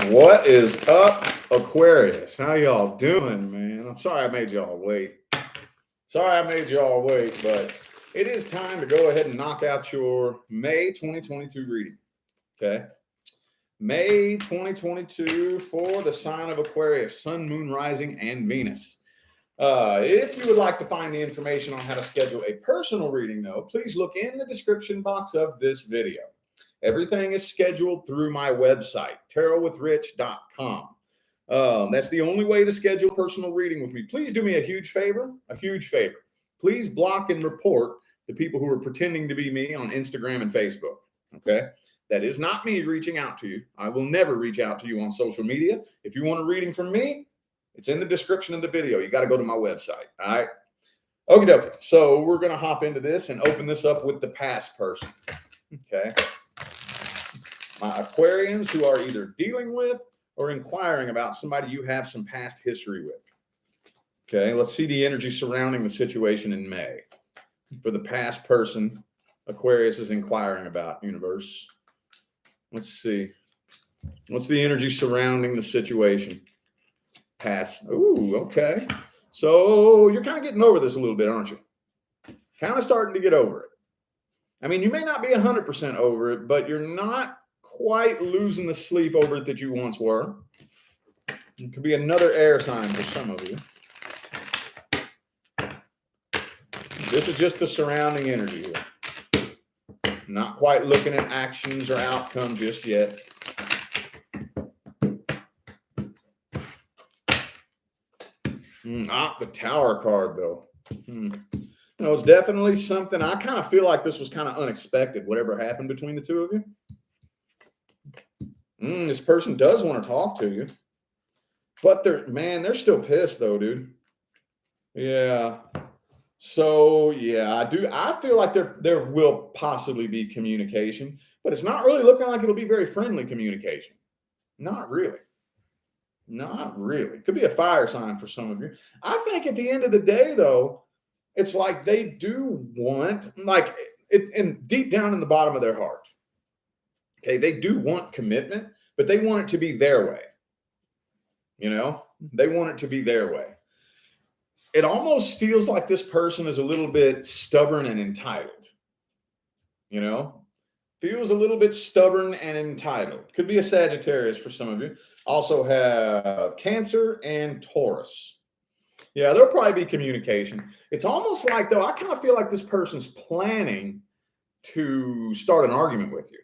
What is up, Aquarius? How y'all doing, man? I'm sorry I made y'all wait. But it is time to go ahead and knock out your May 2022 reading. Okay. May 2022 for the sign of Aquarius, Sun, Moon, Rising, and Venus. If you would like to find the information on how to schedule a personal reading, though, please look in the description box of this video. Everything is scheduled through my website, tarotwithrich.com. That's the only way to schedule personal reading with me. Please do me a huge favor. Please block and report the people who are pretending to be me on Instagram and Facebook. Okay. That is not me reaching out to you. I will never reach out to you on social media. If you want a reading from me, it's in the description of the video. You got to go to my website. All right. Okie dokie. So we're going to hop into this and open this up with the past person. Okay. My Aquarians who are either dealing with or inquiring about somebody you have some past history with. Okay, let's see the energy surrounding the situation in May. For the past person Aquarius is inquiring about, universe. Let's see. What's the energy surrounding the situation? Past. Ooh, okay. So you're kind of getting over this a little bit, aren't you? Kind of starting to get over it. I mean, you may not be 100% over it, but you're not quite losing the sleep over it that you once were. It could be another air sign for some of you. This is just the surrounding energy here. Not quite looking at actions or outcome just yet. The Tower card, though. It's definitely something. I kind of feel like this was kind of unexpected, whatever happened between the two of you. This person does want to talk to you. But they're still pissed, though, dude. Yeah. So, yeah, I feel like there will possibly be communication, but it's not really looking like it'll be very friendly communication. Not really. Could be a fire sign for some of you. I think at the end of the day, though, it's like they do want, like, and deep down in the bottom of their heart, okay, they do want commitment, but they want it to be their way. They want it to be their way. It almost feels like this person is a little bit stubborn and entitled. Feels a little bit stubborn and entitled. Could be a Sagittarius for some of you. Also have Cancer and Taurus. Yeah, there'll probably be communication. It's almost like, though, I kind of feel like this person's planning to start an argument with you.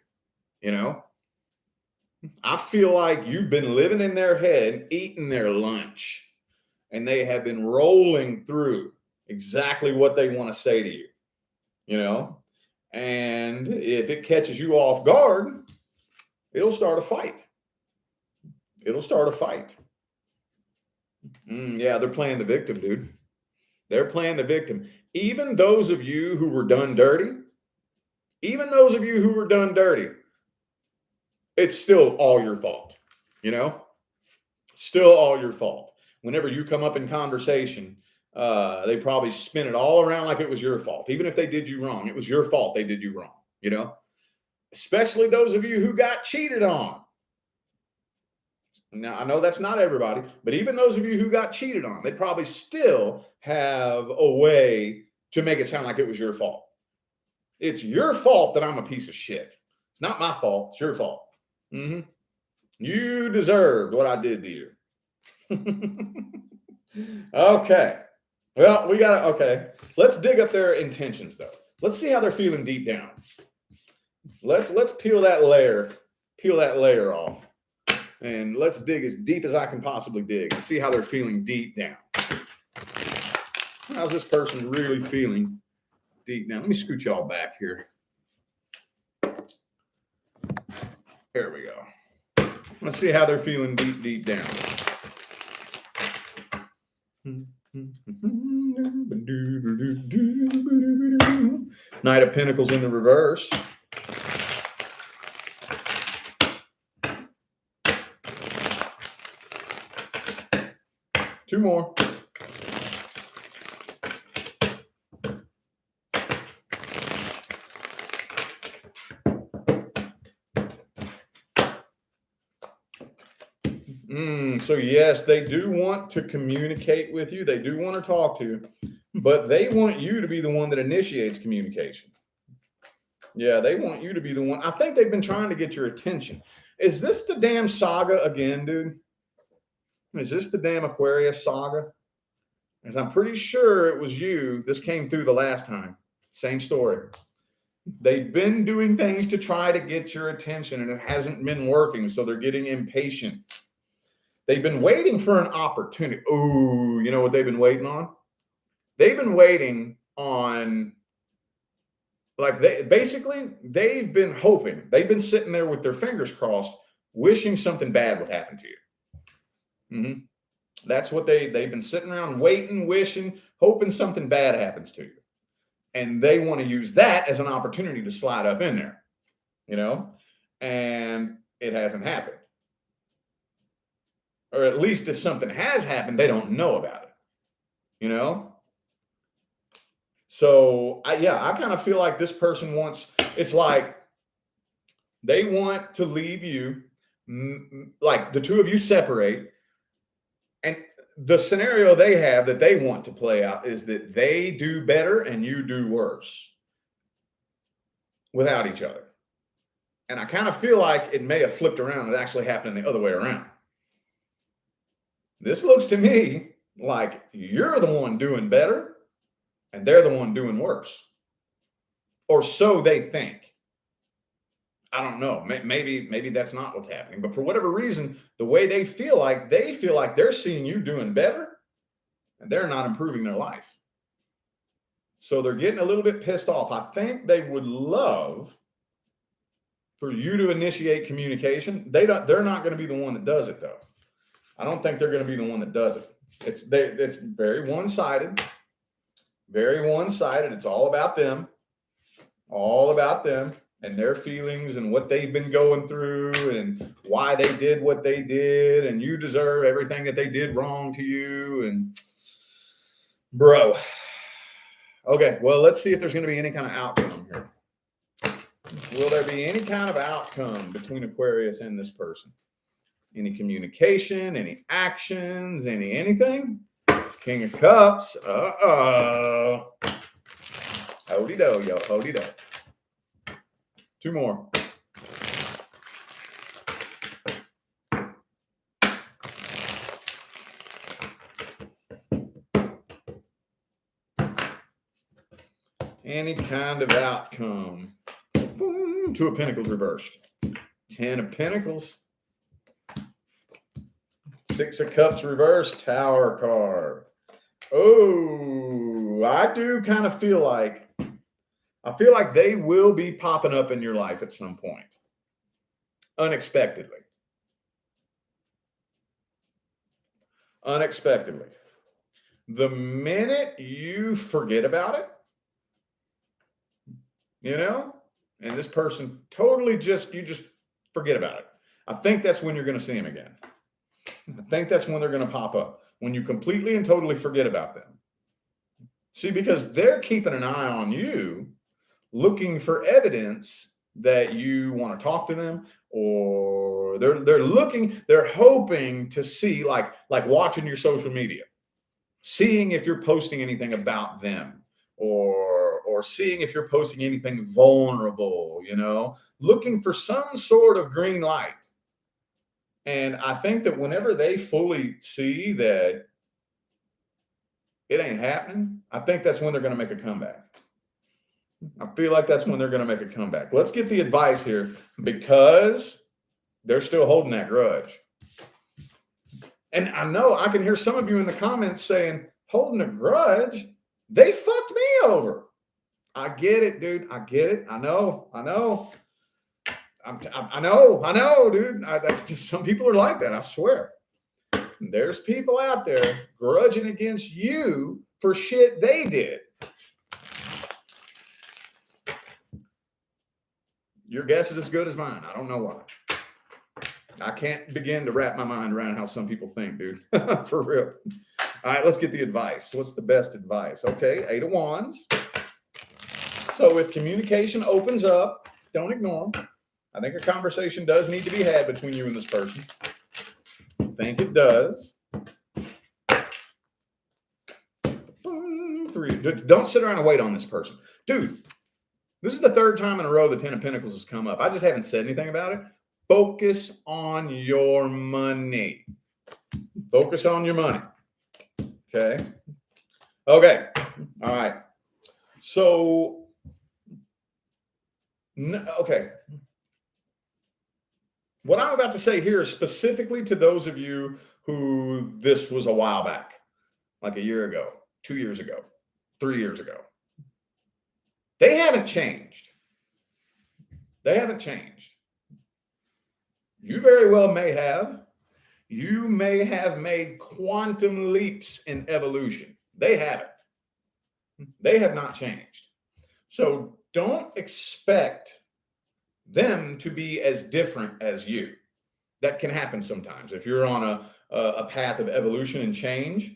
I feel like you've been living in their head, eating their lunch, and they have been rolling through exactly what they want to say to you. And if it catches you off guard, it'll start a fight. Yeah, they're playing the victim, dude. They're playing the victim. Even those of you who were done dirty, it's still all your fault. Still all your fault. Whenever you come up in conversation, they probably spin it all around like it was your fault. Even if they did you wrong, it was your fault they did you wrong, especially those of you who got cheated on. Now, I know that's not everybody, but even those of you who got cheated on, they probably still have a way to make it sound like it was your fault. It's your fault that I'm a piece of shit. It's not my fault. It's your fault. You deserved what I did to you. Okay. Well, okay. Let's dig up their intentions, though. Let's see how they're feeling deep down. Let's peel that layer off. And let's dig as deep as I can possibly dig and see how they're feeling deep down. How's this person really feeling deep down? Let me scoot y'all back here. There we go. Let's see how they're feeling deep down. Knight of Pentacles in the reverse. Two more. So yes, they do want to communicate with you. They do want to talk to you, but they want you to be the one that initiates communication. Yeah, they want you to be the one. I think they've been trying to get your attention. Is this the damn saga again, dude? Is this the damn Aquarius saga? Because I'm pretty sure it was you. This came through the last time. Same story. They've been doing things to try to get your attention, and it hasn't been working, so they're getting impatient. They've been waiting for an opportunity. Oh, you know what they've been waiting on? They've been waiting on, like, they've been hoping. They've been sitting there with their fingers crossed, wishing something bad would happen to you. Mm-hmm. That's what they've been sitting around waiting, wishing, hoping something bad happens to you. And they want to use that as an opportunity to slide up in there, you know, and it hasn't happened. Or at least if something has happened, they don't know about it, you know? So I kind of feel like this person wants, it's like they want to leave you, like the two of you separate. And the scenario they have that they want to play out is that they do better and you do worse without each other. And I kind of feel like it may have flipped around. It actually happened the other way around. This looks to me like you're the one doing better and they're the one doing worse. Or so they think. I don't know. Maybe that's not what's happening. But for whatever reason, the way they feel like they're seeing you doing better and they're not improving their life. So they're getting a little bit pissed off. I think they would love for you to initiate communication. They're not going to be the one that does it, though. I don't think they're going to be the one that does it. It's very one-sided. Very one-sided. It's all about them. All about them and their feelings and what they've been going through and why they did what they did, and you deserve everything that they did wrong to you. And bro, okay, well, let's see if there's going to be any kind of outcome here. Will there be any kind of outcome between Aquarius and this person? Any communication, any actions, anything? King of Cups. Uh-oh. Hody-do, yo, hody-do. Two more. Any kind of outcome. Boom, Two of Pentacles reversed. 10 of Pentacles. Six of Cups reversed. Tower card. Oh, I do kind of feel like they will be popping up in your life at some point. Unexpectedly. Unexpectedly. The minute you forget about it, you know, and this person totally you just forget about it. I think that's when you're going to see them again. I think that's when they're going to pop up. When you completely and totally forget about them. See, because they're keeping an eye on you, looking for evidence that you want to talk to them, or they're hoping to see, like watching your social media, seeing if you're posting anything about them, or seeing if you're posting anything vulnerable, you know, looking for some sort of green light. And I think that whenever they fully see that it ain't happening, I think that's when they're going to make a comeback. I feel like that's when they're going to make a comeback. Let's get the advice here, because they're still holding that grudge. And I know I can hear some of you in the comments saying, holding a grudge? They fucked me over. I get it, dude. I get it. I know. I know, dude. That's just, some people are like that. I swear. There's people out there grudging against you for shit they did. Your guess is as good as mine. I don't know why. I can't begin to wrap my mind around how some people think, dude. For real. All right, let's get the advice. What's the best advice? Okay, 8 of Wands. So if communication opens up, don't ignore them. I think a conversation does need to be had between you and this person. I think it does. 3. Don't sit around and wait on this person. Dude, this is the 3rd time in a row the 10 of Pentacles has come up. I just haven't said anything about it. Focus on your money. Focus on your money. Okay. Okay. All right. So, okay. What I'm about to say here is specifically to those of you who this was a while back, like a year ago, 2 years ago, 3 years ago. They haven't changed. They haven't changed. You very well may have. You may have made quantum leaps in evolution. They haven't. They have not changed. So don't expect them to be as different as you. That can happen sometimes. If you're on a path of evolution and change,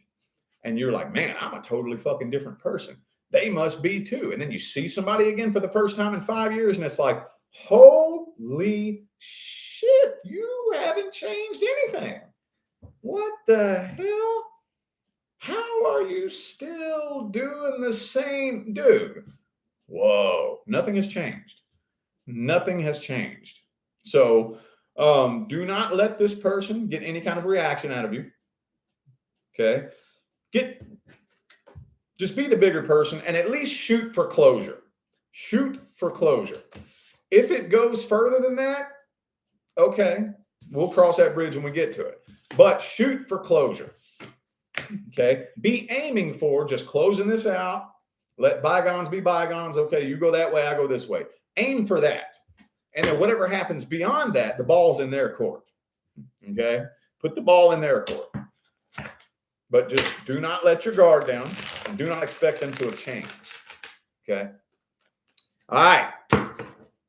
and you're like, man, I'm a totally fucking different person. They must be too. And then you see somebody again for the first time in 5 years, and it's like, holy shit, you haven't changed anything. What the hell? How are you still doing the same? Dude, whoa, nothing has changed. Nothing has changed. So do not let this person get any kind of reaction out of you. Okay. Just be the bigger person and at least shoot for closure. Shoot for closure. If it goes further than that, okay, we'll cross that bridge when we get to it. But shoot for closure. Okay. Be aiming for just closing this out. Let bygones be bygones. Okay, you go that way, I go this way. Aim for that. And then whatever happens beyond that, the ball's in their court. Okay? Put the ball in their court. But just do not let your guard down and do not expect them to have changed. Okay? All right.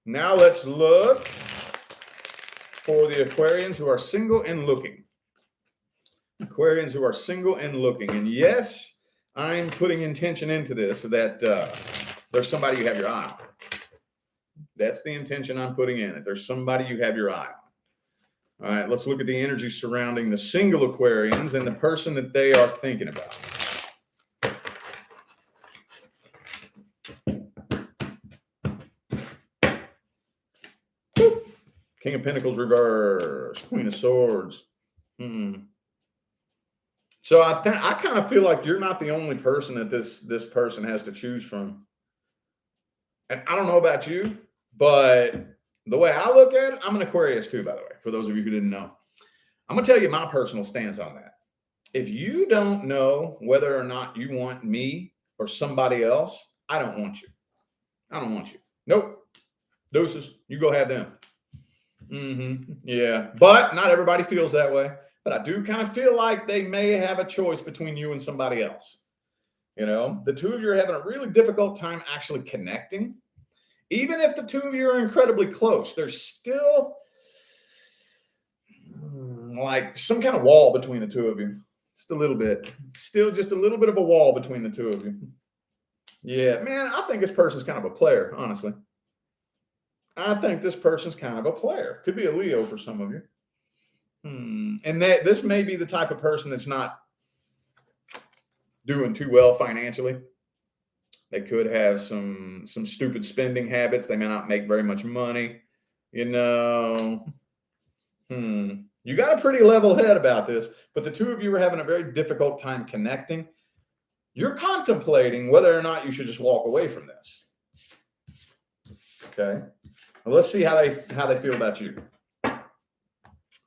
Now let's look for the Aquarians who are single and looking. Aquarians who are single and looking. And yes, I'm putting intention into this so that there's somebody you have your eye on. That's the intention I'm putting in it. There's somebody you have your eye on. All right, let's look at the energy surrounding the single Aquarians and the person that they are thinking about. King of Pentacles reverse, Queen of Swords. So I kind of feel like you're not the only person that this person has to choose from. And I don't know about you, but the way I look at it, I'm an Aquarius too, by the way, for those of you who didn't know. I'm going to tell you my personal stance on that. If you don't know whether or not you want me or somebody else, I don't want you. I don't want you. Nope. Deuces. You go have them. Yeah. But not everybody feels that way. But I do kind of feel like they may have a choice between you and somebody else. You know, the two of you are having a really difficult time actually connecting. Even if the two of you are incredibly close, there's still like some kind of wall between the two of you. Just a little bit. Still just a little bit of a wall between the two of you. Yeah, man, I think this person's kind of a player, honestly. I think this person's kind of a player. Could be a Leo for some of you. And this may be the type of person that's not doing too well financially. They could have some stupid spending habits. They may not make very much money. You know, you got a pretty level head about this, but the two of you are having a very difficult time connecting. You're contemplating whether or not you should just walk away from this. Okay. Well, let's see how they feel about you.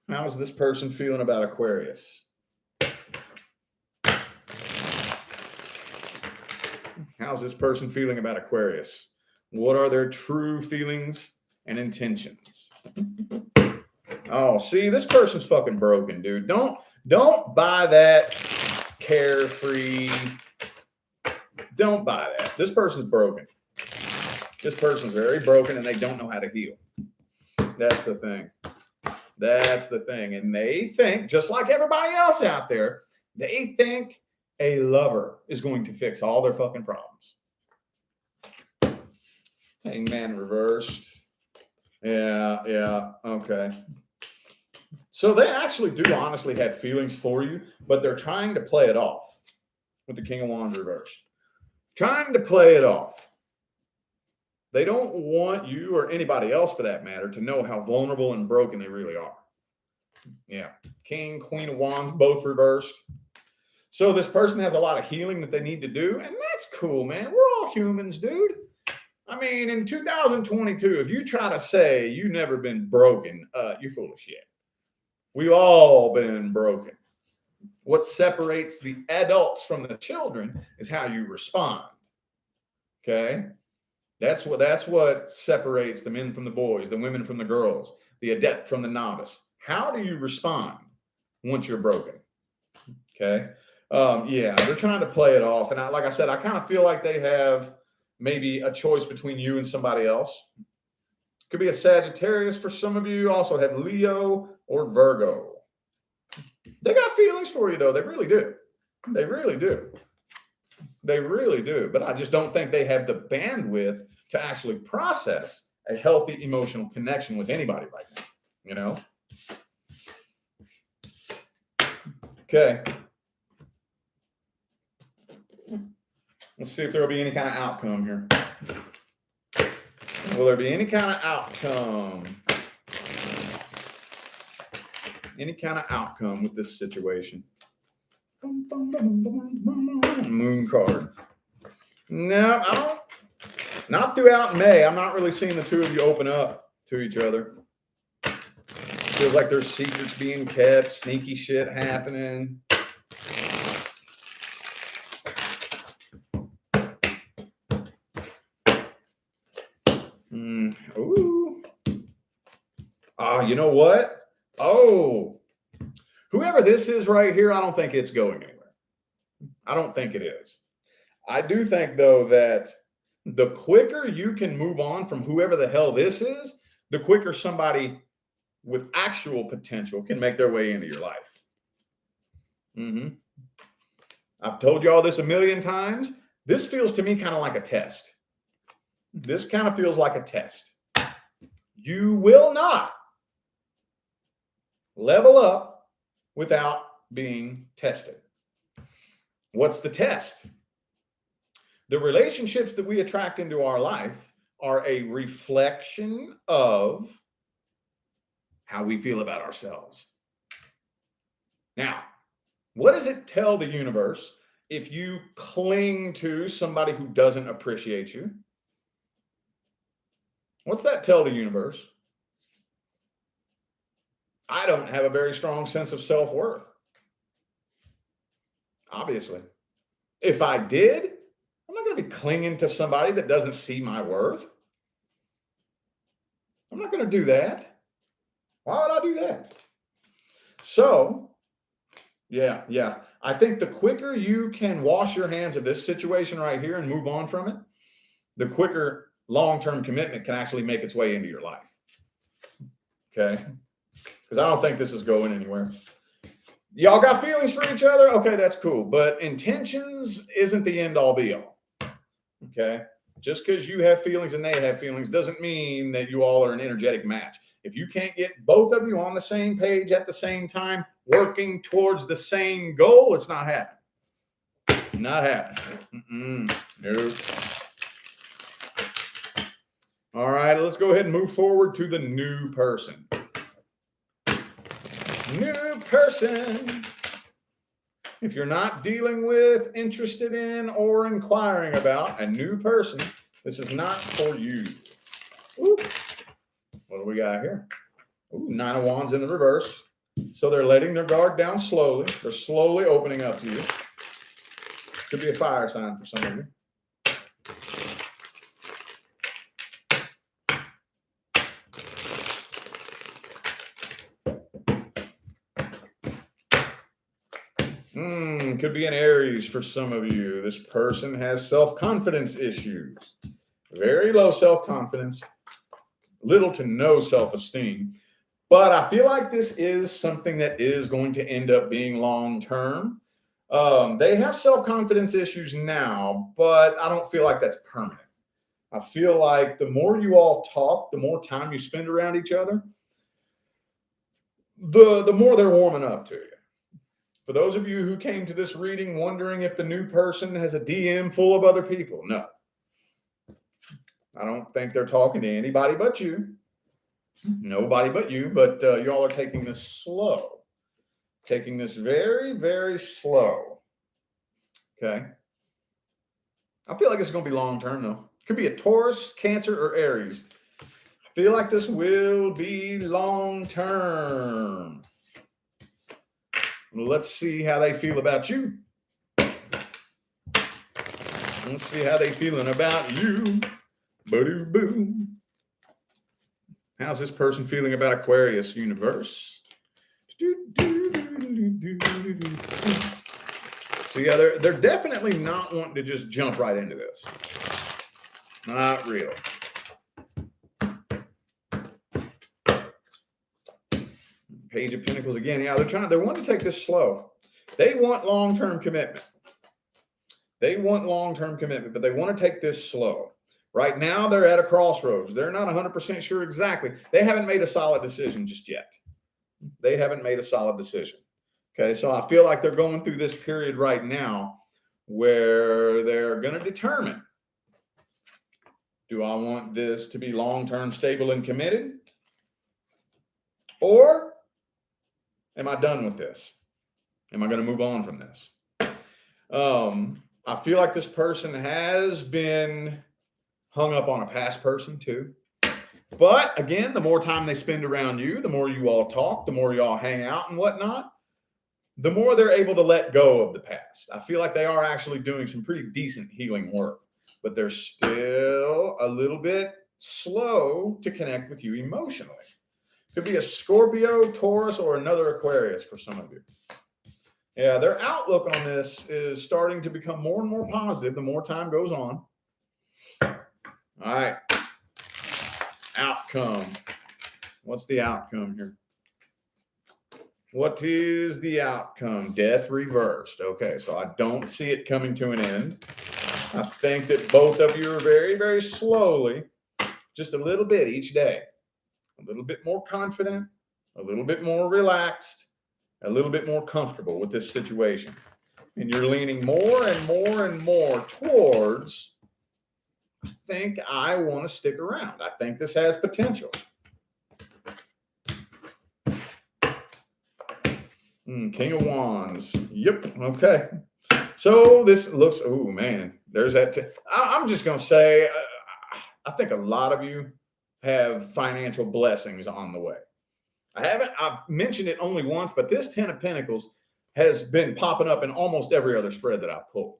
How's this person feeling about Aquarius? How's this person feeling about Aquarius? What are their true feelings and intentions? Oh, see, this person's fucking broken, dude. Don't buy that carefree. Don't buy that. This person's broken. This person's very broken and they don't know how to heal. That's the thing. That's the thing. And they think, just like everybody else out there, they think a lover is going to fix all their fucking problems. Hangman reversed. Yeah, okay. So they actually do honestly have feelings for you, but they're trying to play it off with the King of Wands reversed. Trying to play it off. They don't want you or anybody else for that matter to know how vulnerable and broken they really are. Yeah. King, Queen of Wands, both reversed. So this person has a lot of healing that they need to do, and that's cool, man. We're all humans, dude. I mean, in 2022, if you try to say you've never been broken, you're full of shit. We've all been broken. What separates the adults from the children is how you respond. Okay? That's what separates the men from the boys, the women from the girls, the adept from the novice. How do you respond once you're broken? Okay? Yeah, they're trying to play it off. And like I said, I kind of feel like they have maybe a choice between you and somebody else. Could be a Sagittarius for some of you. Also have Leo or Virgo. They got feelings for you, though. They really do. They really do. They really do. But I just don't think they have the bandwidth to actually process a healthy emotional connection with anybody right now. You know? Okay. Let's see if there will be any kind of outcome here. Will there be any kind of outcome? Any kind of outcome with this situation? Moon card. No, I don't. Not throughout May. I'm not really seeing the two of you open up to each other. Feels like there's secrets being kept, sneaky shit happening. Ooh. Oh, you know what? Oh, whoever this is right here, I don't think it's going anywhere. I don't think it is. I do think, though, that the quicker you can move on from whoever the hell this is, the quicker somebody with actual potential can make their way into your life. I've told you all this a million times. This feels to me kind of like a test. This kind of feels like a test. You will not level up without being tested. What's the test? The relationships that we attract into our life are a reflection of how we feel about ourselves. Now, what does it tell the universe if you cling to somebody who doesn't appreciate you? What's that tell the universe? I don't have a very strong sense of self-worth. Obviously. If I did, I'm not going to be clinging to somebody that doesn't see my worth. I'm not going to do that. Why would I do that? So, yeah. I think the quicker you can wash your hands of this situation right here and move on from it, the quicker long-term commitment can actually make its way into your life. Okay? Because I don't think this is going anywhere. Y'all got feelings for each other? Okay, that's cool. But intentions isn't the end-all be-all. Okay? Just because you have feelings and they have feelings doesn't mean that you all are an energetic match. If you can't get both of you on the same page at the same time, working towards the same goal, it's not happening. Not happening. Nope. All right, let's go ahead and move forward to the new person. New person. If you're not dealing with, interested in, or inquiring about a new person, this is not for you. Ooh. What do we got here? Ooh, 9 of Wands in the reverse. So they're letting their guard down slowly. They're slowly opening up to you. Could be a fire sign for some of you. Could be an Aries for some of you. This person has self-confidence issues. Very low self-confidence. Little to no self-esteem. But I feel like this is something that is going to end up being long-term. They have self-confidence issues now, but I don't feel like that's permanent. I feel like the more you all talk, the more time you spend around each other, the more they're warming up to you. For those of you who came to this reading wondering if the new person has a DM full of other people, no. I don't think they're talking to anybody but you. Nobody but you, but y'all are taking this slow. Taking this very, very slow. Okay. I feel like it's going to be long term, though. Could be a Taurus, Cancer, or Aries. I feel like this will be long term. Let's see how they feel about you. Let's see how they feeling about you. Boo-doo-boo. How's this person feeling about Aquarius universe? So yeah, they're definitely not wanting to just jump right into this. Not real. Page of Pentacles again. Yeah, they're wanting to take this slow. They want long-term commitment. They want long-term commitment, but they want to take this slow. Right now, they're at a crossroads. They're not 100% sure exactly. They haven't made a solid decision just yet. They haven't made a solid decision. Okay, so I feel like they're going through this period right now where they're going to determine, do I want this to be long-term, stable, and committed? Or am I done with this? Am I going to move on from this? I feel like this person has been hung up on a past person too. But again, the more time they spend around you, the more you all talk, the more you all hang out and whatnot, the more they're able to let go of the past. I feel like they are actually doing some pretty decent healing work, but they're still a little bit slow to connect with you emotionally. Could be a Scorpio, Taurus, or another Aquarius for some of you. Yeah, their outlook on this is starting to become more and more positive the more time goes on. All right. Outcome. What's the outcome here? What is the outcome? Death reversed. Okay, so I don't see it coming to an end. I think that both of you are very, very slowly, just a little bit each day, a little bit more confident, a little bit more relaxed, a little bit more comfortable with this situation. And you're leaning more and more and more towards, I think I want to stick around. I think this has potential. King of Wands. Yep. Okay. So this looks, oh man, there's that. I'm just going to say, I think a lot of you have financial blessings on the way. I've mentioned it only once, but this 10 of Pentacles has been popping up in almost every other spread that I've pulled.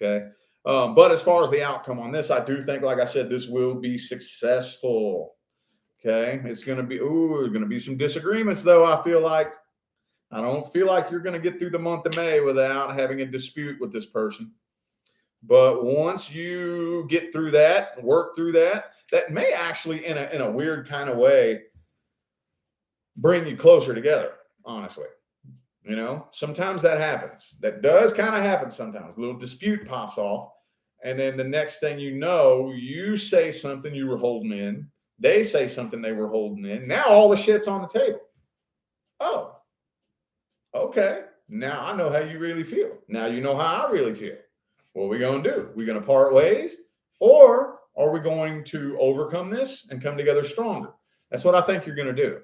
Okay. But as far as the outcome on this, I do think, like I said, this will be successful. Okay. It's going to be, going to be some disagreements though. I don't feel like you're going to get through the month of May without having a dispute with this person. But once you get through that, work through that, that may actually in a weird kind of way bring you closer together, honestly. You know, sometimes that happens. That does kind of happen sometimes. A little dispute pops off. And then the next thing you know, you say something you were holding in. They say something they were holding in. Now all the shit's on the table. Oh, okay. Now I know how you really feel. Now you know how I really feel. What are we going to do? We're going to part ways? Or are we going to overcome this and come together stronger? That's what I think you're going to do.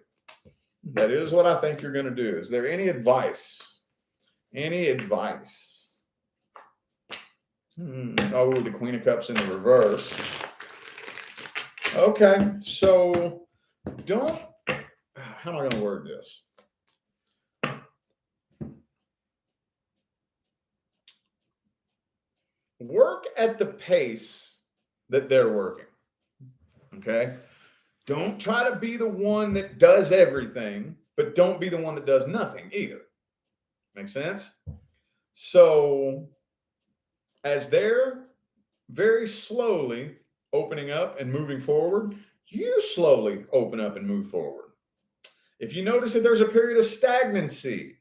That is what I think you're going to do. Is there any advice? Any advice? Oh, the Queen of Cups in the reverse. Okay, so how am I going to word this? Work at the pace that they're working. Okay? Don't try to be the one that does everything, but don't be the one that does nothing either. Make sense? So, as they're very slowly opening up and moving forward, you slowly open up and move forward. If you notice that there's a period of stagnancy,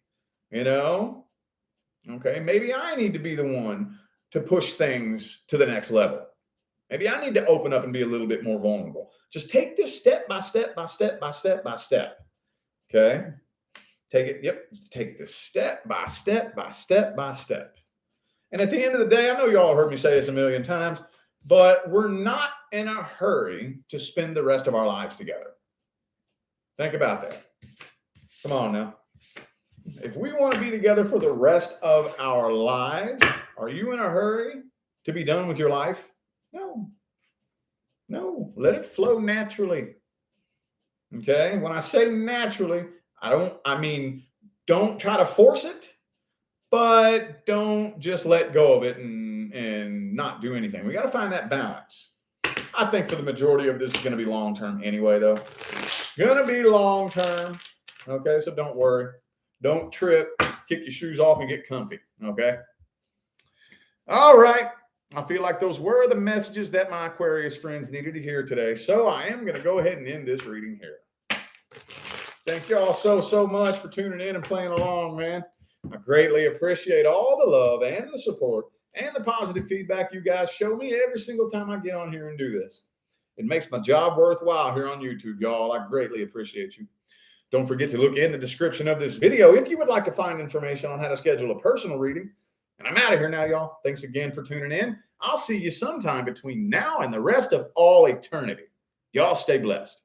okay, maybe I need to be the one to push things to the next level. Maybe I need to open up and be a little bit more vulnerable. Just take this step by step by step by step by step. Okay. Take this step by step by step by step. And at the end of the day, I know y'all heard me say this a million times, but we're not in a hurry to spend the rest of our lives together. Think about that. Come on now. If we want to be together for the rest of our lives, are you in a hurry to be done with your life? No. No. Let it flow naturally. Okay? When I say naturally, I mean, don't try to force it, but don't just let go of it and not do anything. We got to find that balance. I think for the majority of this is going to be long-term anyway, though. Going to be long-term. Okay, so don't worry. Don't trip. Kick your shoes off and get comfy. Okay? All right. I feel like those were the messages that my Aquarius friends needed to hear today. So I am going to go ahead and end this reading here. Thank you all so much for tuning in and playing along, man. I greatly appreciate all the love and the support and the positive feedback you guys show me every single time I get on here and do this. It makes my job worthwhile here on YouTube, y'all. I greatly appreciate you. Don't forget to look in the description of this video if you would like to find information on how to schedule a personal reading. And I'm out of here now, y'all. Thanks again for tuning in. I'll see you sometime between now and the rest of all eternity. Y'all stay blessed.